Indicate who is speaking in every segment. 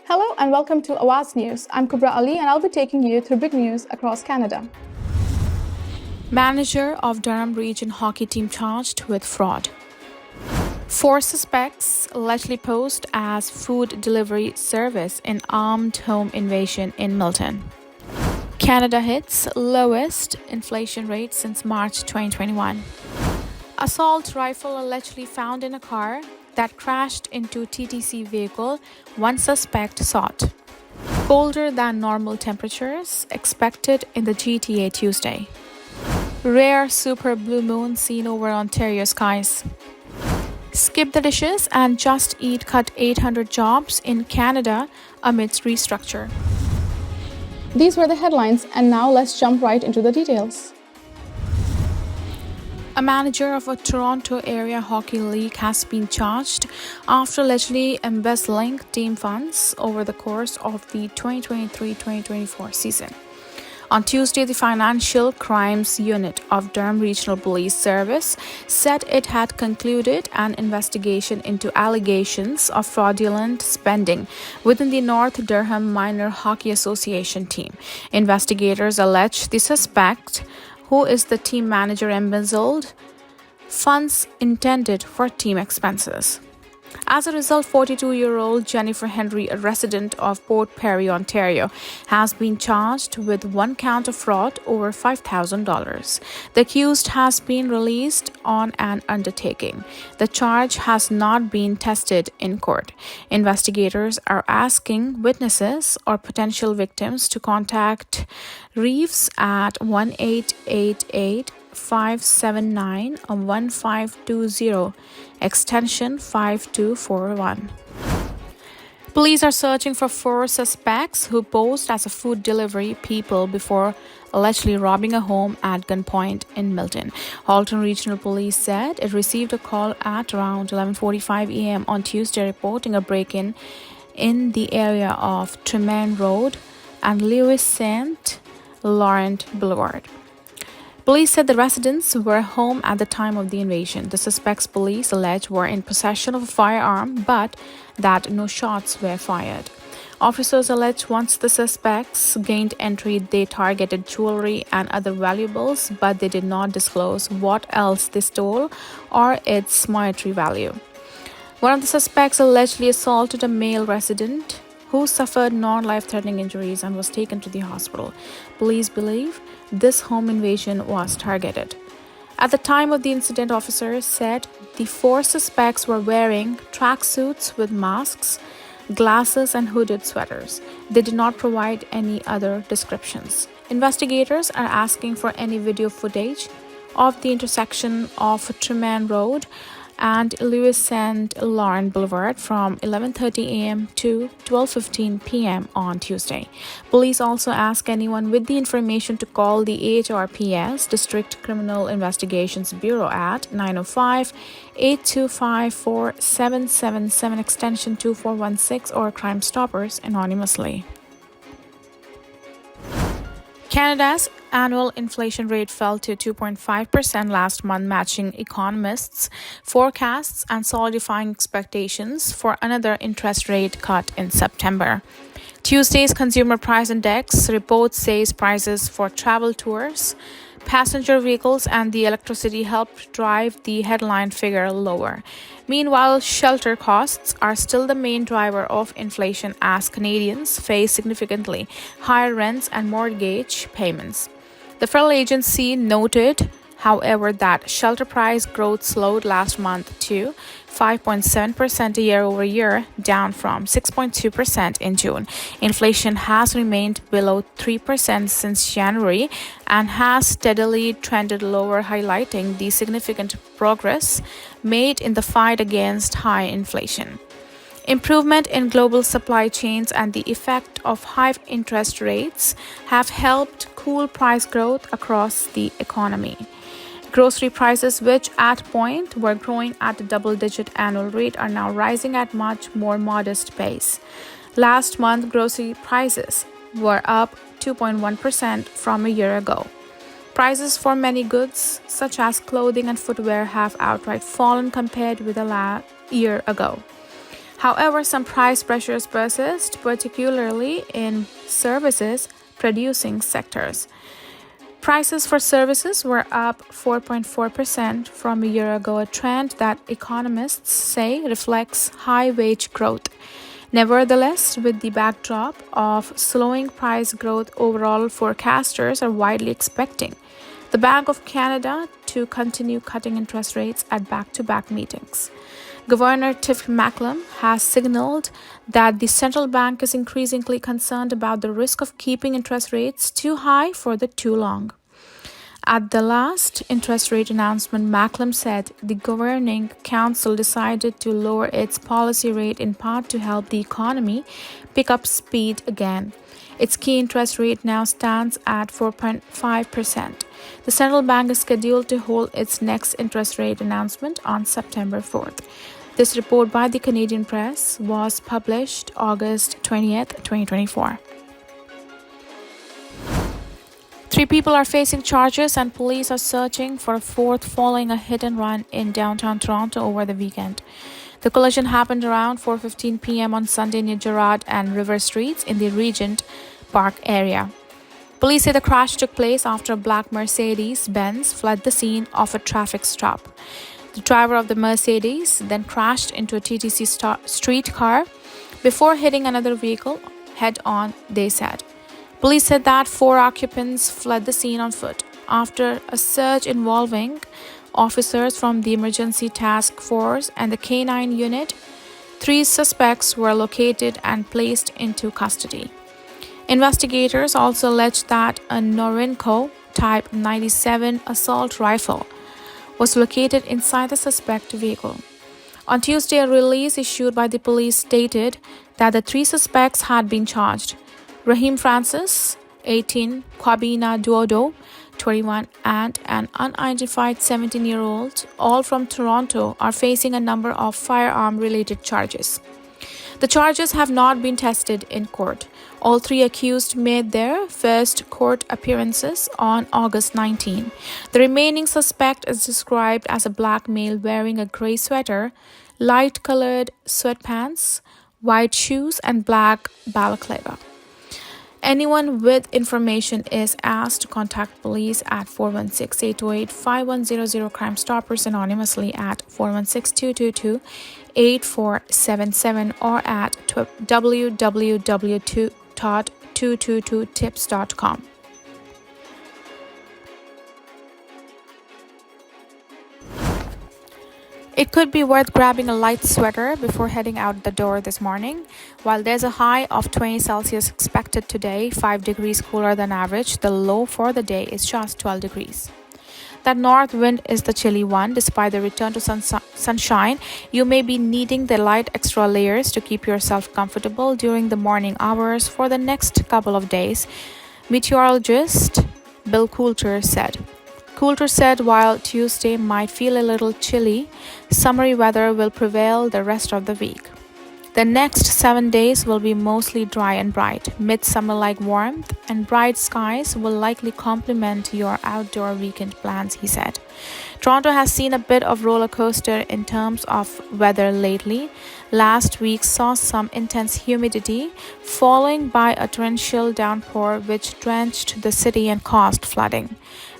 Speaker 1: Hello and welcome to Awaz News. I'm Kubra Ali and I'll be taking you through big news across Canada.
Speaker 2: Manager of Durham Region hockey team charged with fraud. 4 suspects allegedly posed as food delivery service in armed home invasion in Milton. Canada hits lowest inflation rate since March 2021. Assault rifle allegedly found in a car that crashed into TTC vehicle, one suspect sought. Colder than normal temperatures expected in the GTA Tuesday. Rare super blue moon seen over Ontario skies. Skip the dishes and Just Eat cut 800 jobs in Canada amidst restructure.
Speaker 1: These were the headlines and now let's jump right into the details.
Speaker 2: A manager of a Toronto area hockey league has been charged after allegedly embezzling team funds over the course of the 2023-2024 season. On Tuesday, the Financial Crimes Unit of Durham Regional Police Service said it had concluded an investigation into allegations of fraudulent spending within the North Durham Minor Hockey Association team. Investigators allege the suspect, who is the team manager, embezzled funds intended for team expenses. As a result, 42-year-old Jennifer Henry, a resident of Port Perry, Ontario, has been charged with 1 count of fraud over $5,000. The accused has been released on an undertaking. The charge has not been tested in court. Investigators are asking witnesses or potential victims to contact Reeves at 1-888-579-1520, extension 5241. Police are searching for 4 suspects who posed as a food delivery people before allegedly robbing a home at gunpoint in Milton. Halton Regional Police said it received a call at around 11:45 a.m. on Tuesday reporting a break-in in the area of Tremaine Road and Lewis St. Laurent Boulevard. Police said the residents were home at the time of the invasion. The suspects, police allege, were in possession of a firearm, but that no shots were fired. Officers allege once the suspects gained entry, they targeted jewelry and other valuables, but they did not disclose what else they stole or its monetary value. One of the suspects allegedly assaulted a male resident who suffered non-life-threatening injuries and was taken to the hospital. Police believe this home invasion was targeted. At the time of the incident, officers said the 4 suspects were wearing tracksuits with masks, glasses, and hooded sweaters. They did not provide any other descriptions. Investigators are asking for any video footage of the intersection of Tremaine Road and Lewis St. Laurent Boulevard from 11:30 a.m. to 12:15 p.m. on Tuesday. Police also ask anyone with the information to call the AHRPS District Criminal Investigations Bureau at 905-825-4777 extension 2416 or Crime Stoppers anonymously. Canada's annual inflation rate fell to 2.5% last month, matching economists' forecasts and solidifying expectations for another interest rate cut in September. Tuesday's Consumer Price Index report says prices for travel tours, passenger vehicles, and the electricity helped drive the headline figure lower. Meanwhile, shelter costs are still the main driver of inflation as Canadians face significantly higher rents and mortgage payments. The federal agency noted, however, that shelter price growth slowed last month to 5.7% year over year, down from 6.2% in June. Inflation has remained below 3% since January and has steadily trended lower, highlighting the significant progress made in the fight against high inflation. Improvement in global supply chains and the effect of high interest rates have helped cool price growth across the economy. Grocery prices, which at point were growing at a double-digit annual rate, are now rising at much more modest pace. Last month, grocery prices were up 2.1% from a year ago. Prices for many goods, such as clothing and footwear, have outright fallen compared with a year ago. However, some price pressures persist, particularly in services producing sectors. Prices for services were up 4.4% from a year ago, a trend that economists say reflects high wage growth. Nevertheless, with the backdrop of slowing price growth overall, forecasters are widely expecting the Bank of Canada to continue cutting interest rates at back-to-back meetings. Governor Tiff Macklem has signaled that the central bank is increasingly concerned about the risk of keeping interest rates too high for the too long. At the last interest rate announcement, Macklem said the governing council decided to lower its policy rate in part to help the economy pick up speed again. Its key interest rate now stands at 4.5%. The central bank is scheduled to hold its next interest rate announcement on September 4th. This report by the Canadian Press was published August 20th, 2024. 3 people are facing charges and police are searching for a fourth following a hit and run in downtown Toronto over the weekend. The collision happened around 4:15 p.m. on Sunday near Gerrard and River Streets in the Regent Park area. Police say the crash took place after a black Mercedes-Benz fled the scene of a traffic stop. The driver of the Mercedes then crashed into a TTC streetcar before hitting another vehicle head-on, they said. Police said that 4 occupants fled the scene on foot. After a search involving officers from the Emergency Task Force and the K-9 unit, 3 suspects were located and placed into custody. Investigators also alleged that a Norinco Type 97 assault rifle was located inside the suspect vehicle. On Tuesday, a release issued by the police stated that the 3 suspects had been charged. Raheem Francis, 18, Kwabena Duodo, 21, and an unidentified 17-year-old, all from Toronto, are facing a number of firearm-related charges. The charges have not been tested in court. All 3 accused made their first court appearances on August 19. The remaining suspect is described as a black male wearing a gray sweater, light-colored sweatpants, white shoes, and black balaclava. Anyone with information is asked to contact police at 416-828-5100, Crime Stoppers anonymously at 416-222-8477 or at www.222tips.com. It could be worth grabbing a light sweater before heading out the door this morning. While there's a high of 20 Celsius expected today, 5 degrees cooler than average, the low for the day is just 12 degrees. That north wind is the chilly one. Despite the return to sunshine, you may be needing the light extra layers to keep yourself comfortable during the morning hours for the next couple of days, meteorologist Bill Coulter said. Coulter said while Tuesday might feel a little chilly, summery weather will prevail the rest of the week. The next 7 days will be mostly dry and bright. Midsummer-like warmth and bright skies will likely complement your outdoor weekend plans, he said. Toronto has seen a bit of roller coaster in terms of weather lately. Last week saw some intense humidity, followed by a torrential downpour which drenched the city and caused flooding.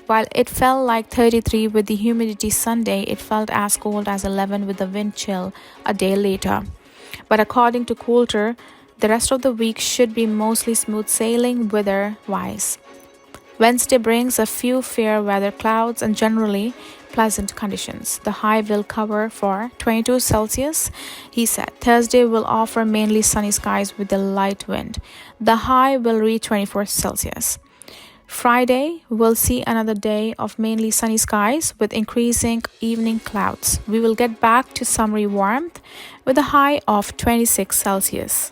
Speaker 2: While it felt like 33 with the humidity Sunday, it felt as cold as 11 with the wind chill a day later. But according to Coulter, the rest of the week should be mostly smooth sailing weather-wise. Wednesday brings a few fair weather clouds and generally pleasant conditions. The high will cover for 22 Celsius, he said. Thursday will offer mainly sunny skies with a light wind. The high will reach 24 Celsius. Friday will see another day of mainly sunny skies with increasing evening clouds. We will get back to summery warmth with a high of 26 Celsius.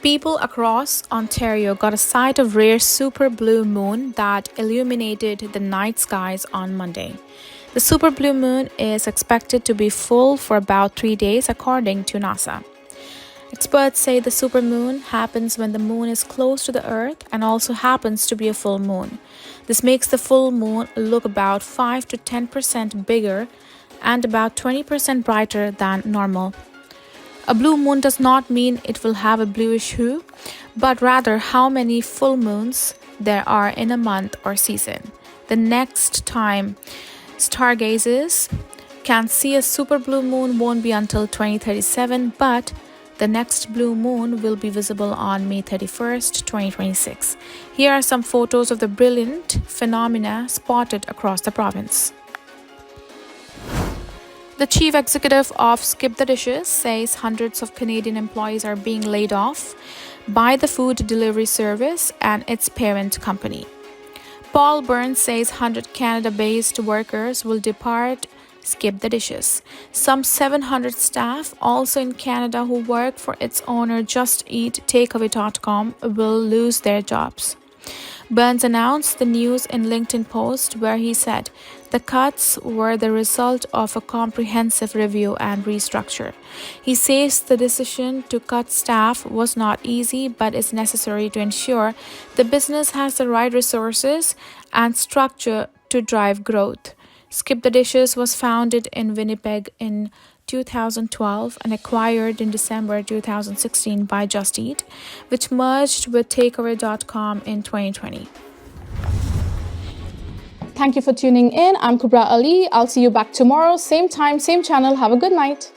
Speaker 2: People across Ontario got a sight of rare super blue moon that illuminated the night skies on Monday. The super blue moon is expected to be full for about 3 days according to NASA. Experts say the supermoon happens when the moon is close to the earth and also happens to be a full moon. This makes the full moon look about 5 to 10% bigger and about 20% brighter than normal. A blue moon does not mean it will have a bluish hue, but rather how many full moons there are in a month or season. The next time stargazers can see a super blue moon won't be until 2037, but the next blue moon will be visible on May 31st, 2026. Here are some photos of the brilliant phenomena spotted across the province. The chief executive of Skip the Dishes says hundreds of Canadian employees are being laid off by the food delivery service and its parent company. Paul Burns says 100 Canada-based workers will depart Skip the Dishes. Some 700 staff, also in Canada, who work for its owner Just Eat Takeaway.com, will lose their jobs. Burns announced the news in LinkedIn post where he said the cuts were the result of a comprehensive review and restructure. He says the decision to cut staff was not easy but is necessary to ensure the business has the right resources and structure to drive growth. Skip the Dishes was founded in Winnipeg in 2012 and acquired in December 2016 by Just Eat, which merged with Takeaway.com in 2020.
Speaker 1: Thank you for tuning in. I'm Kubra Ali. I'll see you back tomorrow, same time, same channel. Have a good night.